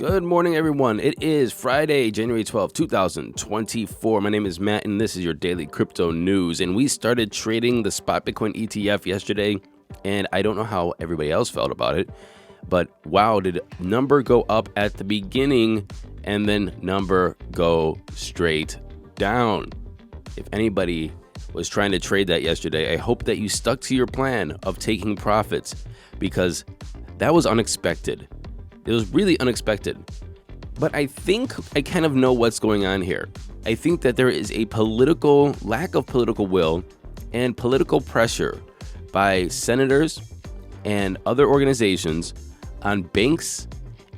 Good morning, everyone. It is Friday, January 12th, 2024. My name is Matt, and this is your daily crypto news. And we started trading the spot Bitcoin ETF yesterday, and I don't know how everybody else felt about it, but wow, did number go up at the beginning and then number go straight down. If anybody was trying to trade that yesterday, I hope that you stuck to your plan of taking profits, because that was unexpected. It was really unexpected. But I think I kind of know what's going on here. I think that there is a lack of political will and political pressure by senators and other organizations on banks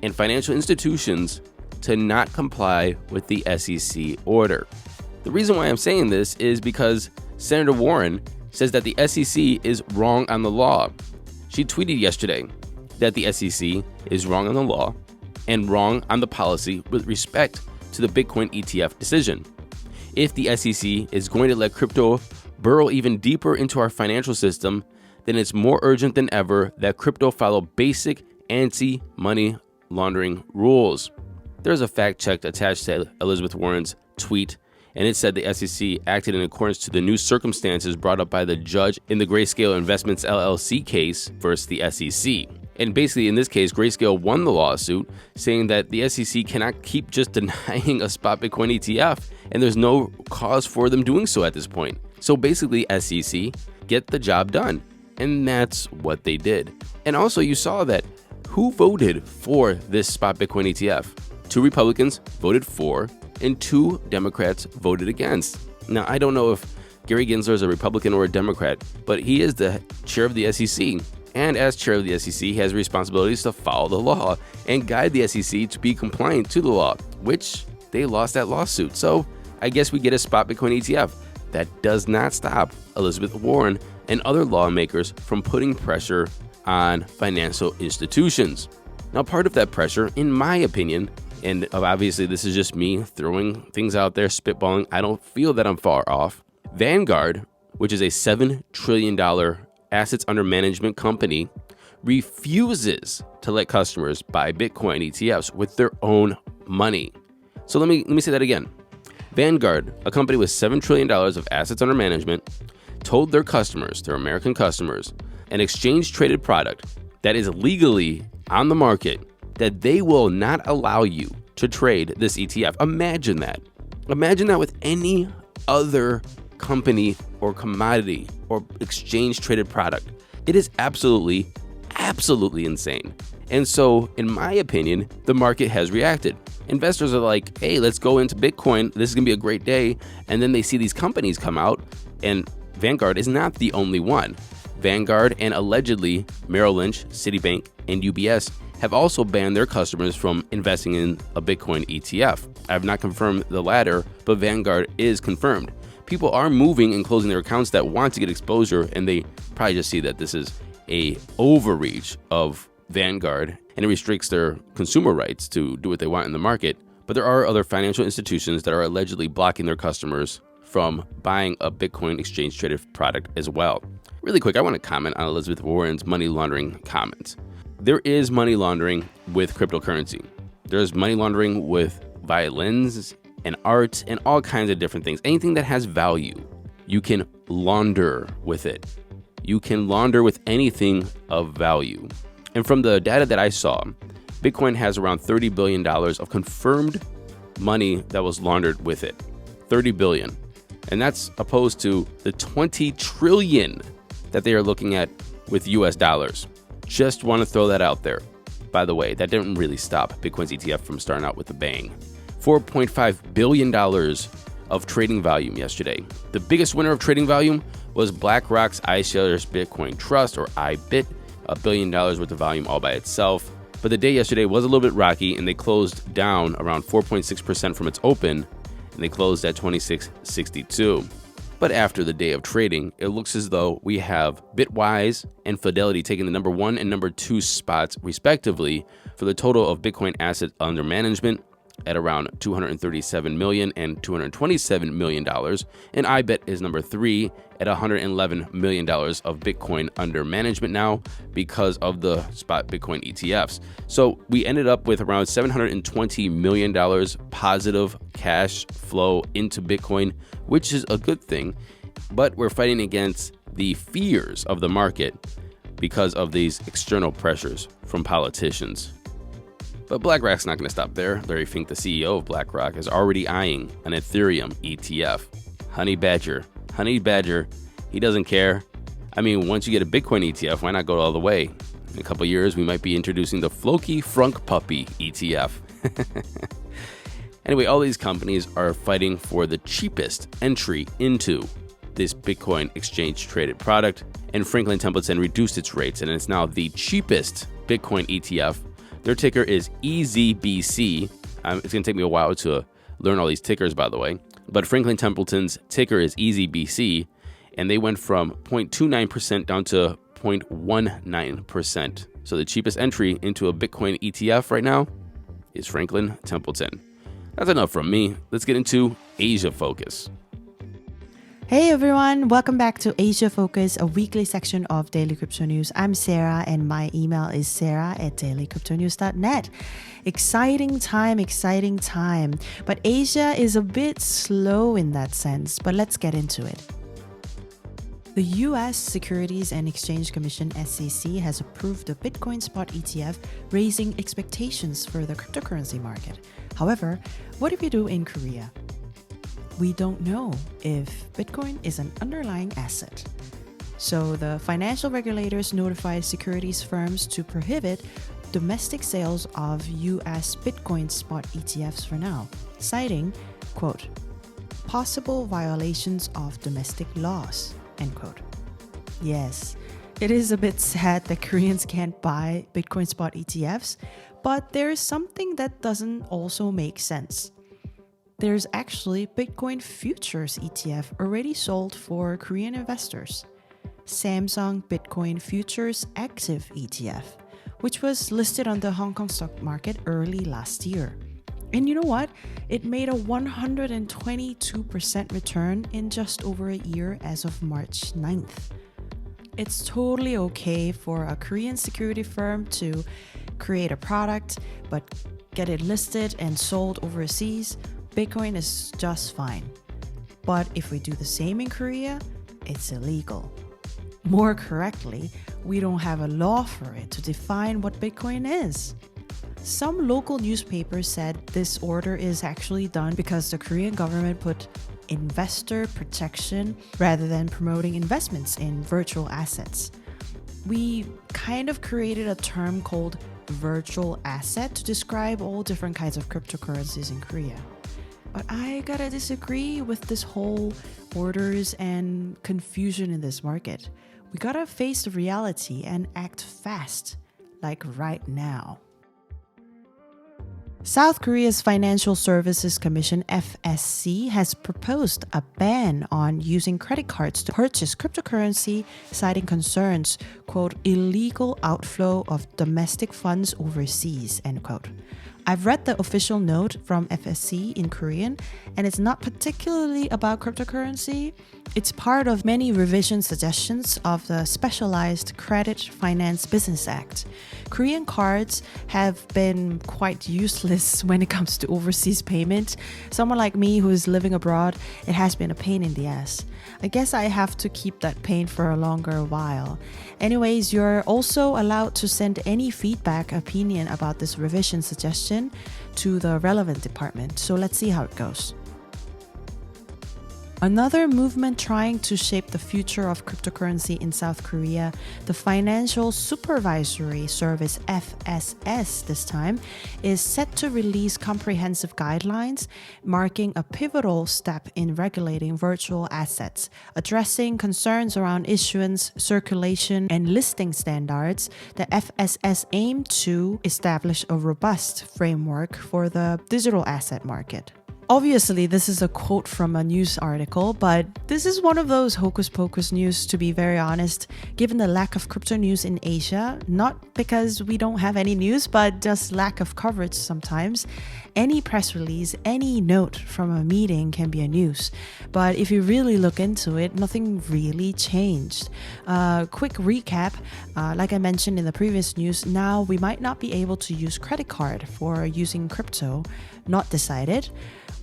and financial institutions to not comply with the SEC order. The reason why I'm saying this is because Senator Warren says that the SEC is wrong on the law. She tweeted yesterday that the SEC is wrong on the law and wrong on the policy with respect to the Bitcoin ETF decision. If the SEC is going to let crypto burrow even deeper into our financial system, then it's more urgent than ever that crypto follow basic anti-money laundering rules. There's a fact check attached to Elizabeth Warren's tweet, and it said the SEC acted in accordance to the new circumstances brought up by the judge in the Grayscale Investments LLC case versus the SEC. And basically, in this case, Grayscale won the lawsuit, saying that the SEC cannot keep just denying a spot Bitcoin ETF, and there's no cause for them doing so at this point. So basically, SEC, get the job done. And that's what they did. And also, you saw that who voted for this spot Bitcoin ETF? 2 Republicans voted for, and 2 Democrats voted against. Now, I don't know if Gary Gensler is a Republican or a Democrat, but he is the chair of the SEC. And as chair of the SEC, he has responsibilities to follow the law and guide the SEC to be compliant to the law, which they lost that lawsuit. So I guess we get a spot Bitcoin ETF. That does not stop Elizabeth Warren and other lawmakers from putting pressure on financial institutions. Now, part of that pressure, in my opinion, and obviously this is just me throwing things out there, spitballing, I don't feel that I'm far off. Vanguard, which is a $7 trillion assets under management company, refuses to let customers buy Bitcoin ETFs with their own money. So let me say that again. Vanguard, a company with $7 trillion of assets under management, told their customers, their American customers, an exchange-traded product that is legally on the market, that they will not allow you to trade this ETF. Imagine that. Imagine that with any other company or commodity or exchange-traded product. It is absolutely insane. And so, in my opinion, the market has reacted. Investors are like, hey, let's go into Bitcoin. This is going to be a great day. And then they see these companies come out, and Vanguard is not the only one. Vanguard and allegedly Merrill Lynch, Citibank, and UBS have also banned their customers from investing in a Bitcoin ETF. I have not confirmed the latter, but Vanguard is confirmed. People are moving and closing their accounts that want to get exposure, and they probably just see that this is a overreach of Vanguard, and it restricts their consumer rights to do what they want in the market. But there are other financial institutions that are allegedly blocking their customers from buying a Bitcoin exchange-traded product as well. Really quick, I want to comment on Elizabeth Warren's money laundering comments. There is money laundering with cryptocurrency. There's money laundering with violins and art and all kinds of different things. Anything that has value, you can launder with it. You can launder with anything of value. And from the data that I saw, Bitcoin has around $30 billion of confirmed money that was laundered with it. 30 billion. And that's opposed to the 20 trillion that they are looking at with US dollars. Just want to throw that out there. By the way, that didn't really stop Bitcoin's ETF from starting out with a bang. $4.5 billion of trading volume yesterday. The biggest winner of trading volume was BlackRock's iShares Bitcoin Trust, or IBIT, $1 billion worth of volume all by itself. But the day yesterday was a little bit rocky, and they closed down around 4.6% from its open, and they closed at 26.62. But after the day of trading, it looks as though we have Bitwise and Fidelity taking the number 1 and number 2 spots respectively for the total of Bitcoin assets under management. at around $237 million and $227 million, and IBET is number 3 at $111 million of Bitcoin under management now because of the spot Bitcoin ETFs. So we ended up with around $720 million positive cash flow into Bitcoin, which is a good thing, but we're fighting against the fears of the market because of these external pressures from politicians. But BlackRock's not going to stop there. Larry Fink, the CEO of BlackRock, is already eyeing an Ethereum ETF. Honey Badger, he doesn't care. I mean, once you get a Bitcoin ETF, why not go all the way? In a couple of years, we might be introducing the Floki Frunk Puppy ETF. Anyway, all these companies are fighting for the cheapest entry into this Bitcoin exchange-traded product, and Franklin Templeton reduced its rates, and it's now the cheapest Bitcoin ETF. Their ticker is EZBC. It's going to take me a while to learn all these tickers, by the way. But Franklin Templeton's ticker is EZBC, and they went from 0.29% down to 0.19%. So the cheapest entry into a Bitcoin ETF right now is Franklin Templeton. That's enough from me. Let's get into Asia Focus. Hey everyone, welcome back to Asia Focus, a weekly section of Daily Crypto News. I'm Sarah and my email is sarah@dailycryptonews.net. Exciting time. But Asia is a bit slow in that sense, but let's get into it. The U.S. Securities and Exchange Commission SEC has approved the Bitcoin spot ETF, raising expectations for the cryptocurrency market. However, what do we do in Korea? We don't know if Bitcoin is an underlying asset. So the financial regulators notified securities firms to prohibit domestic sales of US Bitcoin spot ETFs for now, citing, quote, possible violations of domestic laws, end quote. Yes, it is a bit sad that Koreans can't buy Bitcoin spot ETFs, but there is something that doesn't also make sense. There's actually Bitcoin futures ETF already sold for Korean investors. Samsung Bitcoin Futures Active ETF, which was listed on the Hong Kong stock market early last year. And you know what? It made a 122% return in just over a year as of March 9th. It's totally okay for a Korean security firm to create a product, but get it listed and sold overseas. Bitcoin is just fine. But if we do the same in Korea, it's illegal. More correctly, we don't have a law for it to define what Bitcoin is. Some local newspapers said this order is actually done because the Korean government put investor protection rather than promoting investments in virtual assets. We kind of created a term called virtual asset to describe all different kinds of cryptocurrencies in Korea. But I gotta disagree with this whole orders and confusion in this market. We gotta face the reality and act fast, like right now. South Korea's Financial Services Commission, FSC, has proposed a ban on using credit cards to purchase cryptocurrency, citing concerns, quote, illegal outflow of domestic funds overseas, end quote. I've read the official note from FSC in Korean, and it's not particularly about cryptocurrency. It's part of many revision suggestions of the Specialized Credit Finance Business Act. Korean cards have been quite useless when it comes to overseas payment. Someone like me who is living abroad, it has been a pain in the ass. I guess I have to keep that pain for a longer while. Anyways, you're also allowed to send any feedback, opinion about this revision suggestion to the relevant department. So let's see how it goes. Another movement trying to shape the future of cryptocurrency in South Korea, the Financial Supervisory Service, FSS this time, is set to release comprehensive guidelines, marking a pivotal step in regulating virtual assets, addressing concerns around issuance, circulation, and listing standards. The FSS aimed to establish a robust framework for the digital asset market. Obviously, this is a quote from a news article, but this is one of those hocus pocus news, to be very honest, given the lack of crypto news in Asia, not because we don't have any news, but just lack of coverage sometimes. Any press release, any note from a meeting can be a news. But if you really look into it, nothing really changed. Quick recap, like I mentioned in the previous news, now we might not be able to use credit card for using crypto, not decided.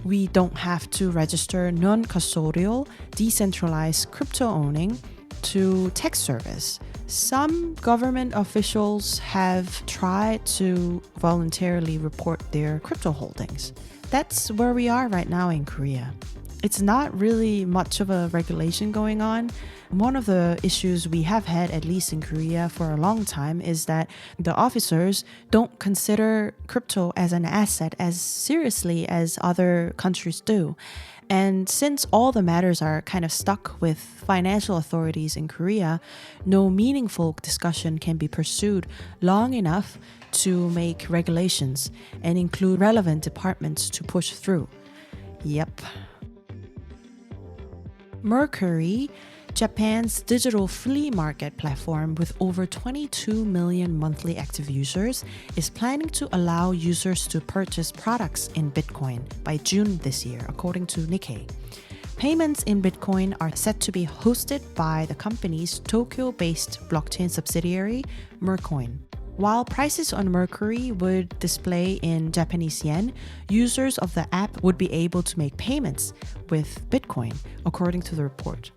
We don't have to register non-custodial, decentralized crypto owning to tech service. Some government officials have tried to voluntarily report their crypto holdings. That's where we are right now in Korea. It's not really much of a regulation going on. One of the issues we have had, at least in Korea for a long time, is that the officers don't consider crypto as an asset as seriously as other countries do. And since all the matters are kind of stuck with financial authorities in Korea, no meaningful discussion can be pursued long enough to make regulations and include relevant departments to push through. Yep. Mercari, Japan's digital flea market platform with over 22 million monthly active users, is planning to allow users to purchase products in Bitcoin by June this year, according to Nikkei. Payments in Bitcoin are set to be hosted by the company's Tokyo-based blockchain subsidiary, Mercoin. While prices on Mercari would display in Japanese yen, users of the app would be able to make payments with Bitcoin, according to the report.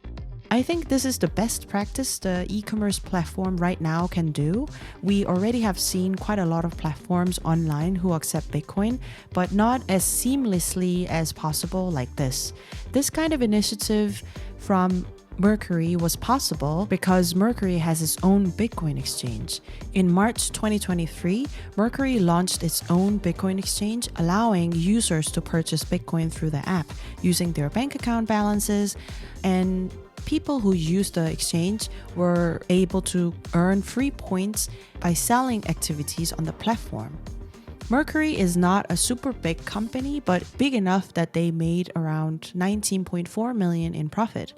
I think this is the best practice the e-commerce platform right now can do. We already have seen quite a lot of platforms online who accept Bitcoin, but not as seamlessly as possible like this. This kind of initiative from Mercari was possible because Mercari has its own Bitcoin exchange. In March 2023, Mercari launched its own Bitcoin exchange, allowing users to purchase Bitcoin through the app using their bank account balances, and people who used the exchange were able to earn free points by selling activities on the platform. Mercari is not a super big company, but big enough that they made around 19.4 million in profit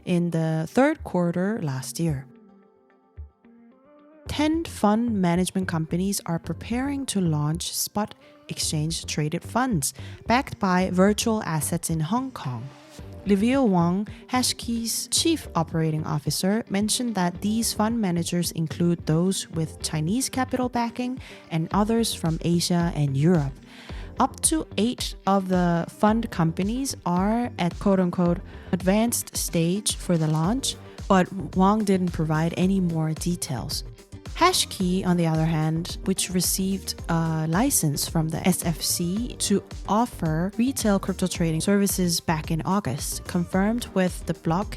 in the third quarter last year. 10 fund management companies are preparing to launch spot exchange traded funds backed by virtual assets in Hong Kong. Livia Wang, Hashkey's chief operating officer, mentioned that these fund managers include those with Chinese capital backing and others from Asia and Europe. Up to 8 of the fund companies are at quote-unquote advanced stage for the launch, but Wang didn't provide any more details. Hashkey, on the other hand, which received a license from the SFC to offer retail crypto trading services back in August, confirmed with the blog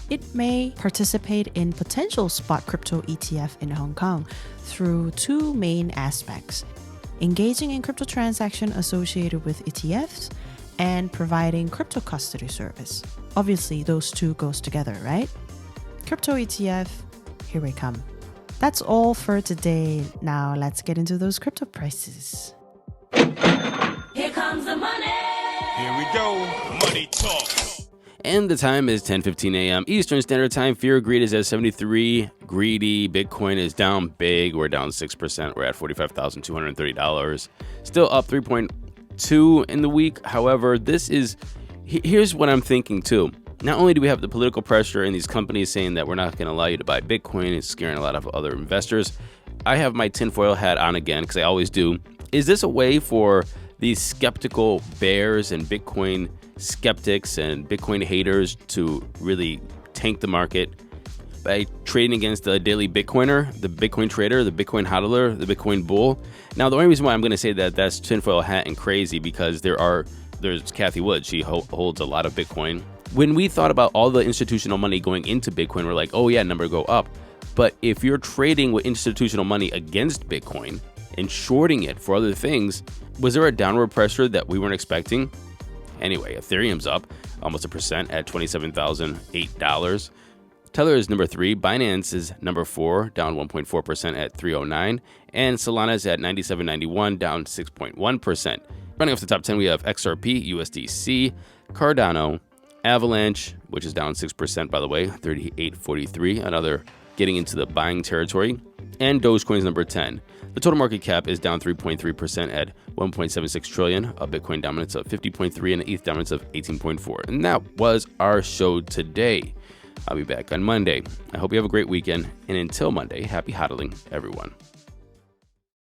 it may participate in potential spot crypto ETF in Hong Kong through 2 main aspects: engaging in crypto transaction associated with ETFs and providing crypto custody service. Obviously, those two goes together, right? Crypto ETF, here we come. That's all for today. Now let's get into those crypto prices. Here comes the money. Here we go. Money talk. And the time is 10:15 a.m. Eastern Standard Time. Fear of greed is at 73. Greedy. Bitcoin is down big. We're down 6%. We're at $45,230. Still up 3.2 in the week. However, here's what I'm thinking too. Not only do we have the political pressure and these companies saying that we're not going to allow you to buy Bitcoin, it's scaring a lot of other investors. I have my tinfoil hat on again because I always do. Is this a way for these skeptical bears and Bitcoin skeptics and Bitcoin haters to really tank the market by trading against the daily Bitcoiner, the Bitcoin trader, the Bitcoin hodler, the Bitcoin bull? Now, the only reason why I'm going to say that that's tinfoil hat and crazy because there's Kathy Wood. She holds a lot of Bitcoin. When we thought about all the institutional money going into Bitcoin, we're like, oh yeah, number go up. But if you're trading with institutional money against Bitcoin and shorting it for other things, was there a downward pressure that we weren't expecting? Anyway, Ethereum's up almost 1% at $27,008. Tether is number 3. Binance is number 4, down 1.4% at $309. And Solana is at $97.91, down 6.1%. Running off the top 10, we have XRP, USDC, Cardano, Avalanche, which is down 6% by the way, 38.43, another getting into the buying territory, and Dogecoin's number 10. The total market cap is down 3.3% at 1.76 trillion, a Bitcoin dominance of 50.3 and an ETH dominance of 18.4. And that was our show today. I'll be back on Monday. I hope you have a great weekend, and until Monday, happy hodling, everyone.